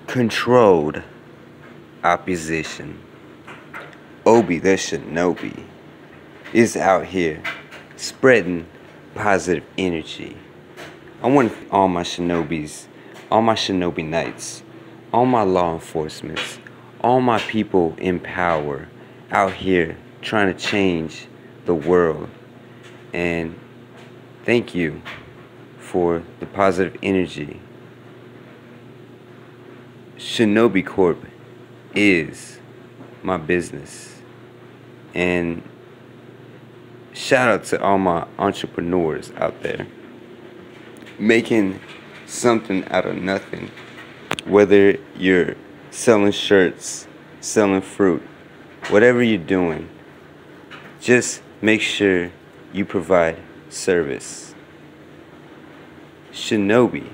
controlled opposition. Obi the Shinobi is out here spreading positive energy. I want all my shinobis, all my shinobi knights, all my law enforcements, all my people in power out here trying to change the world. And thank you for the positive energy. Shinobi Corp is my business. And shout out to all my entrepreneurs out there making something out of nothing. Whether you're selling shirts, selling fruit, whatever you're doing, just make sure you provide service. Shinobi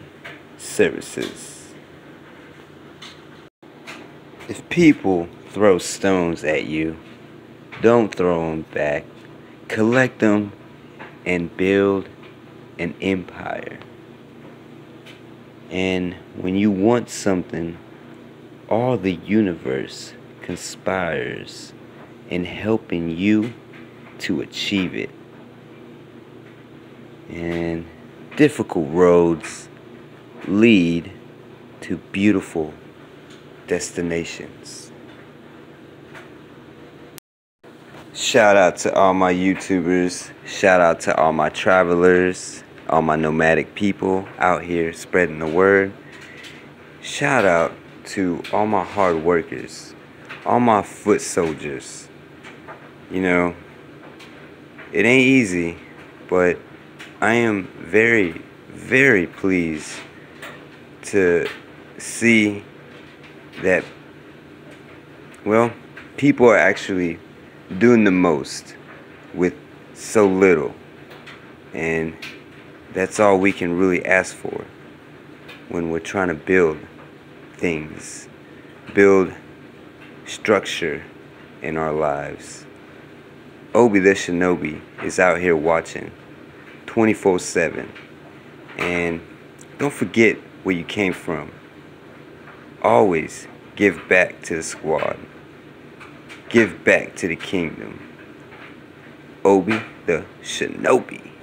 Services. If people throw stones at you, don't throw them back. Collect them and build an empire. And when you want something, all the universe conspires in helping you to achieve it. And difficult roads lead to beautiful destinations. Shout out to all my YouTubers. Shout out to all my travelers, all my nomadic people out here spreading the word. Shout out to all my hard workers, all my foot soldiers. You know, it ain't easy, but I am very, very pleased to see that, well, people are actually doing the most with so little. And that's all we can really ask for when we're trying to build things, build structure in our lives. Obi the Shinobi is out here watching 24/7. And don't forget where you came from. Always give back to the squad. Give back to the kingdom. Obi the Shinobi.